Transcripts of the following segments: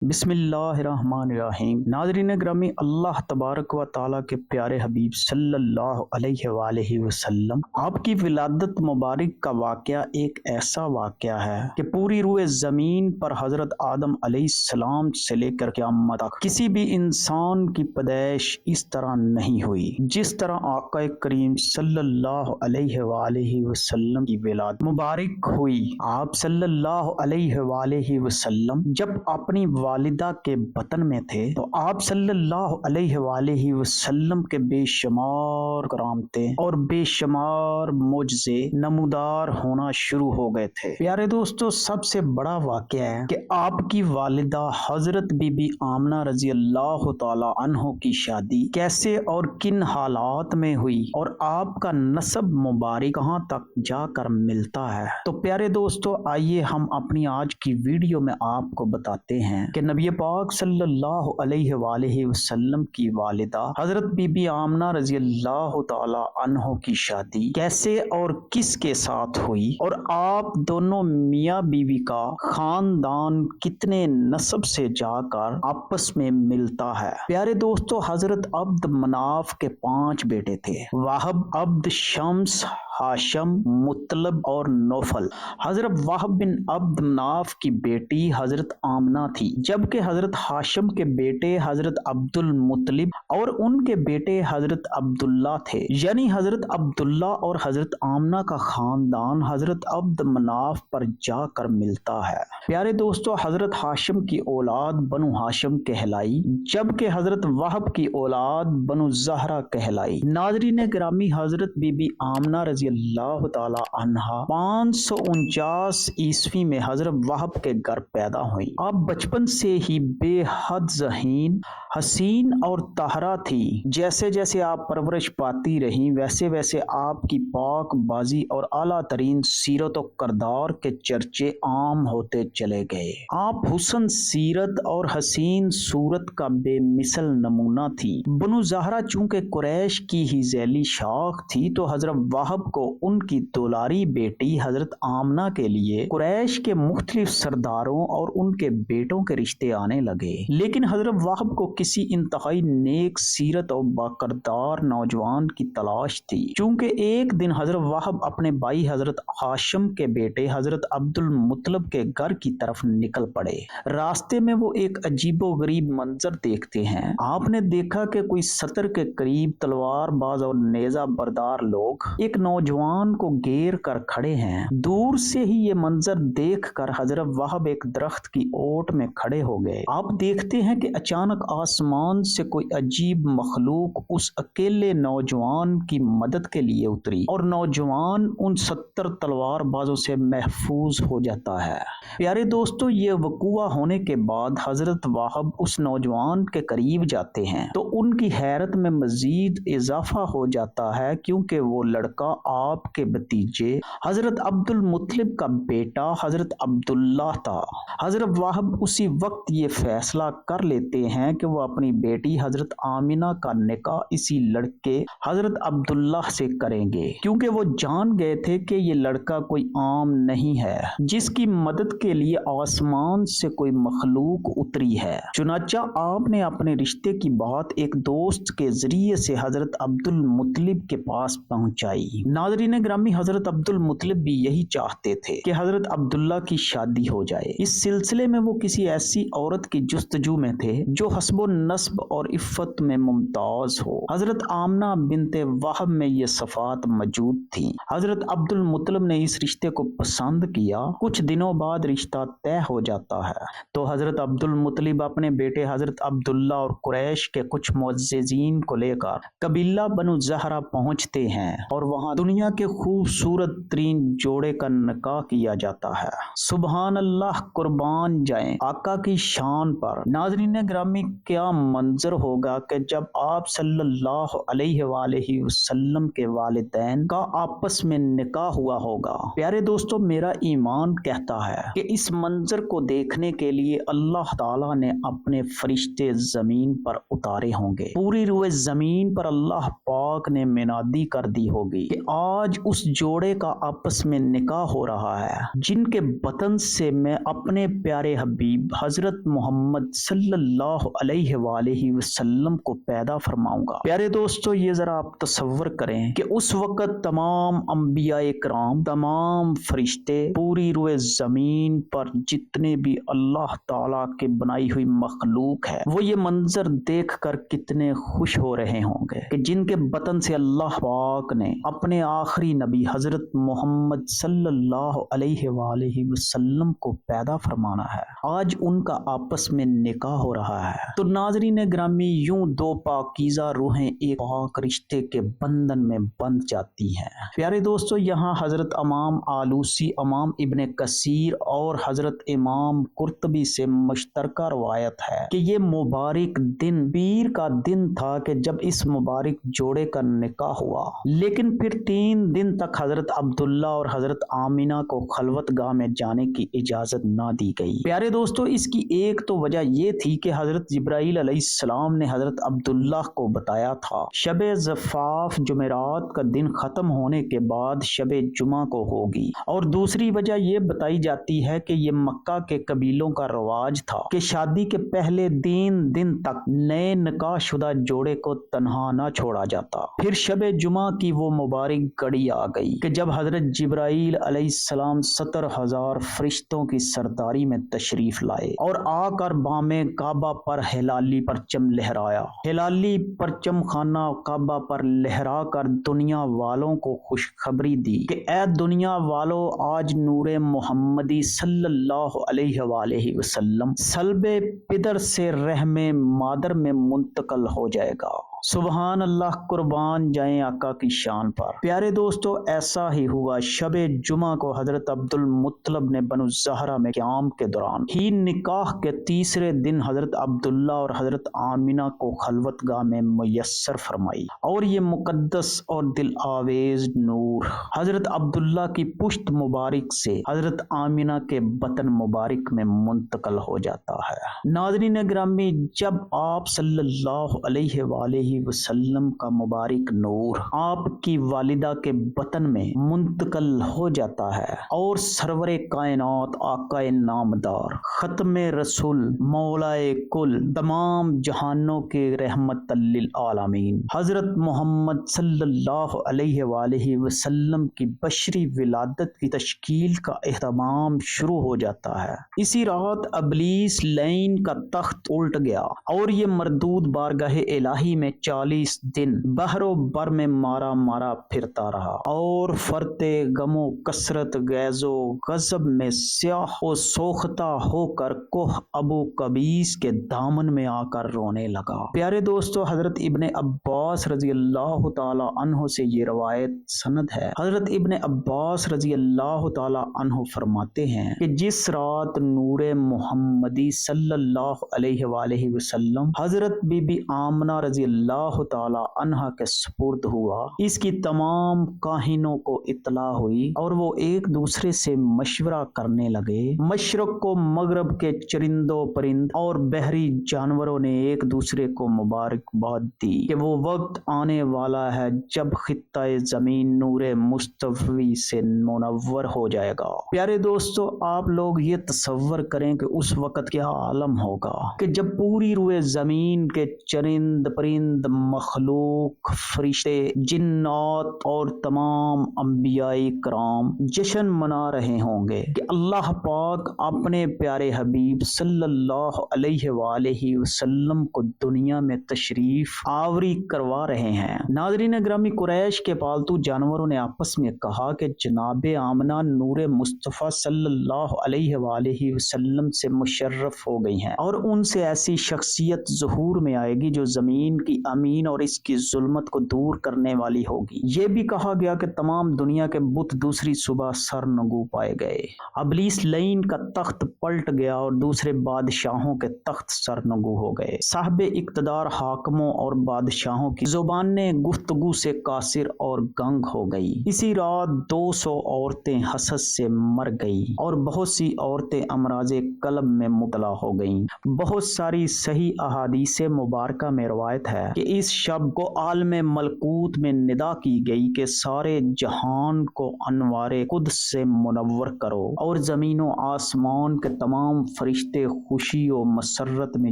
بسم اللہ الرحمن الرحیم۔ ناظرین گرامی، اللہ تبارک و تعالیٰ کے پیارے حبیب صلی اللہ علیہ وآلہ وسلم آپ کی ولادت مبارک کا واقعہ ایک ایسا واقعہ ہے کہ پوری روئے زمین پر حضرت آدم علیہ السلام سے لے کر قیامت تک کسی بھی انسان کی پیدائش اس طرح نہیں ہوئی جس طرح آقا کریم صلی اللہ علیہ وآلہ وسلم کی ولادت مبارک ہوئی۔ آپ صلی اللہ علیہ وآلہ وسلم جب اپنی والدہ کے بطن میں تھے تو آپ صلی اللہ علیہ وآلہ وسلم کے بے شمار کرامتیں اور بے شمار معجزے نمودار ہونا شروع ہو گئے تھے۔ پیارے دوستو، سب سے بڑا واقعہ ہے کہ آپ کی والدہ حضرت بی بی آمنہ رضی اللہ تعالی عنہ کی شادی کیسے اور کن حالات میں ہوئی اور آپ کا نسب مبارک کہاں تک جا کر ملتا ہے۔ تو پیارے دوستو، آئیے ہم اپنی آج کی ویڈیو میں آپ کو بتاتے ہیں کہ نبی پاک صلی اللہ علیہ وآلہ وسلم کی والدہ حضرت بی بی آمنہ رضی اللہ تعالی عنہ کی شادی کیسے اور کس کے ساتھ ہوئی اور آپ دونوں میاں بیوی کا خاندان کتنے نسب سے جا کر آپس میں ملتا ہے۔ پیارے دوستو، حضرت عبد مناف کے 5 بیٹے تھے: وہب، عبد شمس، ہاشم، مطلب اور نوفل۔ حضرت وہب بن عبد مناف کی بیٹی حضرت آمنہ تھی، جبکہ حضرت ہاشم کے بیٹے حضرت عبد المطلب اور ان کے بیٹے حضرت عبداللہ تھے۔ یعنی حضرت عبداللہ اور حضرت آمنہ کا خاندان حضرت عبد مناف پر جا کر ملتا ہے۔ پیارے دوستو، حضرت ہاشم کی اولاد بنو ہاشم کہلائی، جبکہ حضرت وہب کی اولاد بنو زہرہ کہلائی۔ ناظرین گرامی، حضرت بی بی آمنہ رضی اللہ تعالی عنہا 549 عیسوی میں حضرت وہب کے گھر پیدا ہوئی۔ آپ بچپن سے ہی بے حد ذہین، حسین اور طاہرہ تھی۔ جیسے جیسے آپ پرورش پاتی رہیں ویسے ویسے آپ کی پاک بازی اور اعلیٰ ترین سیرت و کردار کے چرچے عام ہوتے چلے گئے۔ آپ حسن سیرت اور حسین صورت کا بے مثل نمونہ تھی۔ بنو زہرہ چونکہ قریش کی ہی ذیلی شاخ تھی تو حضرت وہب کو ان کی دولاری بیٹی حضرت آمنہ کے لیے قریش کے مختلف سرداروں اور ان کے بیٹوں کے رشتے آنے لگے، لیکن حضرت وہب کو کسی انتہائی نیک سیرت اور باکردار نوجوان کی تلاش تھی۔ چونکہ ایک دن حضرت وہب اپنے بھائی حضرت ہاشم کے بیٹے حضرت عبد المطلب کے گھر کی طرف نکل پڑے۔ راستے میں وہ ایک عجیب و غریب منظر دیکھتے ہیں۔ آپ نے دیکھا کہ کوئی 70 کے قریب تلوار باز اور نیزہ بردار لوگ ایک نوجوان کو گھیر کر کھڑے ہیں۔ دور سے ہی یہ منظر دیکھ کر حضرت وہب ایک درخت کی اوٹ میں کھڑے ہو گئے۔ آپ دیکھتے ہیں کہ اچانک آسمان سے کوئی عجیب مخلوق اس اکیلے نوجوان کی مدد کے لیے اتری اور نوجوان ان 70 تلوار بازوں سے محفوظ ہو جاتا ہے۔ پیارے دوستو، یہ وقوع ہونے کے بعد حضرت وہب اس نوجوان کے قریب جاتے ہیں تو ان کی حیرت میں مزید اضافہ ہو جاتا ہے، کیونکہ وہ لڑکا آپ کے بھتیجے حضرت عبد المطلب کا بیٹا حضرت عبداللہ تھا۔ حضرت وہب اسی وقت یہ فیصلہ کر لیتے ہیں کہ وہ اپنی بیٹی حضرت آمنہ کا نکاح اسی لڑکے حضرت عبداللہ سے کریں گے، کیونکہ وہ جان گئے تھے کہ یہ لڑکا کوئی عام نہیں ہے جس کی مدد کے لیے آسمان سے کوئی مخلوق اتری ہے۔ چنانچہ آپ نے اپنے رشتے کی بات ایک دوست کے ذریعے سے حضرت عبد المطلب کے پاس پہنچائی۔ ناظرین گرامی، حضرت عبد المطلب بھی یہی چاہتے تھے کہ حضرت عبداللہ کی شادی ہو جائے۔ اس سلسلے میں وہ کسی ایسی عورت کی جستجو میں تھے جو حسب و نسب اور عفت میں ممتاز ہو۔ حضرت آمنہ بنت وہب میں یہ صفات موجود تھیں۔ حضرت عبد المطلب نے اس رشتے کو پسند کیا۔ کچھ دنوں بعد رشتہ طے ہو جاتا ہے تو حضرت عبد المطلب اپنے بیٹے حضرت عبداللہ اور قریش کے کچھ معززین کو لے کر قبیلہ بنو زہرہ پہنچتے ہیں اور وہاں دنیا کے خوبصورت ترین جوڑے کا نکاح کیا جاتا ہے۔ سبحان اللہ، قربان جائیں آقا کی شان پر۔ ناظرین گرامی، کیا منظر ہوگا کہ جب آپ صلی اللہ علیہ وآلہ وسلم کے والدین کا آپس میں نکاح ہوا ہوگا۔ پیارے دوستو، میرا ایمان کہتا ہے کہ اس منظر کو دیکھنے کے لیے اللہ تعالیٰ نے اپنے فرشتے زمین پر اتارے ہوں گے۔ پوری روئے زمین پر اللہ پاک نے منادی کر دی ہوگی کہ آج اس جوڑے کا آپس میں نکاح ہو رہا ہے جن کے بطن سے میں اپنے پیارے حبیب حضرت محمد صلی اللہ علیہ وآلہ وسلم کو پیدا فرماؤں گا۔ پیارے دوستو، یہ ذرا آپ تصور کریں کہ اس وقت تمام انبیاء کرام، تمام فرشتے، پوری روئے زمین پر جتنے بھی اللہ تعالیٰ کے بنائی ہوئی مخلوق ہے، وہ یہ منظر دیکھ کر کتنے خوش ہو رہے ہوں گے کہ جن کے بطن سے اللہ پاک نے اپنے آخری نبی حضرت محمد صلی اللہ علیہ وآلہ وسلم کو پیدا فرمانا ہے، آج ان کا آپس میں نکاح ہو رہا ہے۔ تو ناظرین گرامی، یوں دو پاکیزہ روحیں ایک پاک رشتے کے بندھن میں بندھ جاتی ہیں۔ پیارے دوستو، یہاں حضرت امام آلوسی، امام ابن کثیر اور حضرت امام قرطبی سے مشترکہ روایت ہے کہ یہ مبارک دن پیر کا دن تھا کہ جب اس مبارک جوڑے کا نکاح ہوا، لیکن پھر 3 دن تک حضرت عبداللہ اور حضرت آمینہ کو خلوت گاہ میں جانے کی اجازت نہ دی گئی۔ پیارے دوستو، اس کی ایک تو وجہ یہ تھی کہ حضرت جبرائیل علیہ السلام نے حضرت عبداللہ کو بتایا تھا شب زفاف جمعرات کا دن ختم ہونے کے بعد شب جمعہ کو ہوگی، اور دوسری وجہ یہ بتائی جاتی ہے کہ یہ مکہ کے قبیلوں کا رواج تھا کہ شادی کے پہلے 3 دن تک نئے نکاح شدہ جوڑے کو تنہا نہ چھوڑا جاتا۔ پھر شب جمعہ کی وہ مبارک گھڑی آ گئی کہ جب حضرت جبرائیل علیہ السلام 70,000 فرشتوں کی سرداری میں تشریف لائے اور آ کر بام کعبہ پر ہلالی پرچم لہرایا۔ ہلالی پرچم خانہ کعبہ پر لہرا کر دنیا والوں کو خوشخبری دی کہ اے دنیا والو، آج نور محمدی صلی اللہ علیہ وآلہ وسلم صلب پدر سے رحم مادر میں منتقل ہو جائے گا۔ سبحان اللہ، قربان جائیں آقا کی شان پر۔ پیارے دوستو، ایسا ہی ہوا۔ شب جمعہ کو حضرت عبد المطلب نے بنو زہرہ میں قیام کے دوران ہی نکاح کے تیسرے دن حضرت عبداللہ اور حضرت آمینہ کو خلوت گاہ میں میسر فرمائی، اور یہ مقدس اور دل آویز نور حضرت عبداللہ کی پشت مبارک سے حضرت آمینہ کے بطن مبارک میں منتقل ہو جاتا ہے۔ ناظرین گرامی، جب آپ صلی اللہ علیہ وآلہ وسلم کا مبارک نور آپ کی والدہ کے بطن میں منتقل ہو جاتا ہے اور سرور کائنات، آقا نامدار، ختم رسول، مولا کل، تمام جہانوں کے رحمت للعالمین حضرت محمد صلی اللہ علیہ وآلہ وسلم کی بشری ولادت کی تشکیل کا اہتمام شروع ہو جاتا ہے، اسی رات ابلیس لعین کا تخت الٹ گیا اور یہ مردود بارگاہ الہی میں 40 دن بحر و بر میں مارا مارا پھرتا رہا اور فرتے غم و کثرت، غیظ و غضب میں سیاہ و سوختہ ہو کر کوہ ابو قبیس کے دامن میں آ کر رونے لگا۔ پیارے دوستو، حضرت ابن عباس رضی اللہ تعالی عنہ سے یہ روایت سند ہے۔ حضرت ابن عباس رضی اللہ تعالی عنہ فرماتے ہیں کہ جس رات نور محمدی صلی اللہ علیہ وآلہ وسلم حضرت بی بی آمنہ رضی اللہ تعالی عنہ کے سپرد ہوا، اس کی تمام کاہنوں کو اطلاع ہوئی اور وہ ایک دوسرے سے مشورہ کرنے لگے۔ مشرق کو مغرب کے چرندوں پرند اور بحری جانوروں نے ایک دوسرے کو مبارکباد دی کہ وہ وقت آنے والا ہے جب خطہ زمین نور مصطفی سے منور ہو جائے گا۔ پیارے دوستو، آپ لوگ یہ تصور کریں کہ اس وقت کیا عالم ہوگا کہ جب پوری روئے زمین کے چرند پرند، مخلوق، فرشتے، جنات اور تمام انبیاء کرام جشن منا رہے ہوں گے کہ اللہ پاک اپنے پیارے حبیب صلی اللہ علیہ وآلہ وسلم کو دنیا میں تشریف آوری کروا رہے ہیں۔ ناظرین گرامی، قریش کے پالتو جانوروں نے آپس میں کہا کہ جناب آمنہ نور مصطفیٰ صلی اللہ علیہ وآلہ وسلم سے مشرف ہو گئی ہیں اور ان سے ایسی شخصیت ظہور میں آئے گی جو زمین کی امین اور اس کی ظلمت کو دور کرنے والی ہوگی۔ یہ بھی کہا گیا کہ تمام دنیا کے بت دوسری صبح سرنگو پائے گئے، ابلیس لعین کا تخت پلٹ گیا اور دوسرے بادشاہوں کے تخت سرنگو ہو گئے۔ صاحب اقتدار حاکموں اور بادشاہوں کی زبانیں گفتگو سے قاصر اور گنگ ہو گئی۔ اسی رات 200 عورتیں حسد سے مر گئی اور بہت سی عورتیں امراض قلب میں مبتلا ہو گئی۔ گئیں۔ بہت ساری صحیح احادیث مبارکہ میں روایت ہے کہ اس شب کو عالم ملکوت میں ندا کی گئی کہ سارے جہان کو انوار قدس سے منور کرو، اور زمین و آسمان کے تمام فرشتے خوشی و مسرت میں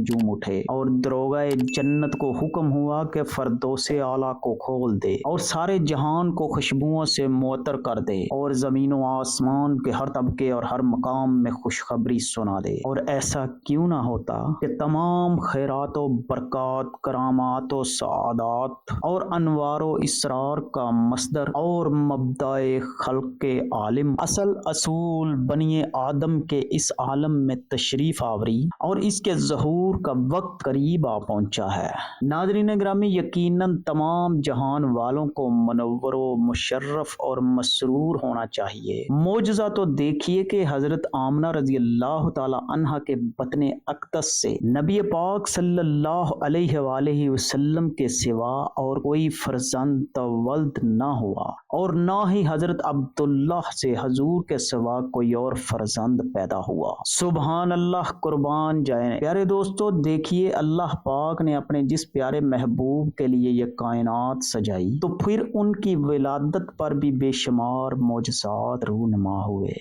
جھوم اٹھے، اور دروغہ جنت کو حکم ہوا کہ فردوس اعلیٰ کو کھول دے اور سارے جہان کو خوشبوؤں سے معطر کر دے، اور زمین و آسمان کے ہر طبقے اور ہر مقام میں خوشخبری سنا دے۔ اور ایسا کیوں نہ ہوتا کہ تمام خیرات و برکات، کرامات و سعادات اور انوار و اسرار کا مصدر اور مبدأ خلق کے عالم، اصل اصول بنی آدم کے اس عالم میں تشریف آوری اور اس کے ظہور کا وقت قریب آ پہنچا ہے۔ ناظرین گرامی، یقیناً تمام جہان والوں کو منور و مشرف اور مسرور ہونا چاہیے۔ معجزہ تو دیکھیے کہ حضرت آمنہ رضی اللہ تعالی عنہا کے بطن اقدس سے نبی پاک صلی اللہ علیہ وآلہ وسلم کے سوا اور کوئی فرزند ولد نہ ہوا، اور نہ ہی حضرت عبداللہ سے حضور کے سوا کوئی اور فرزند پیدا ہوا۔ سبحان اللہ، قربان جائیں۔ پیارے دوستو، دیکھیے اللہ پاک نے اپنے جس پیارے محبوب کے لیے یہ کائنات سجائی، تو پھر ان کی ولادت پر بھی بے شمار معجزات رونما ہوئے۔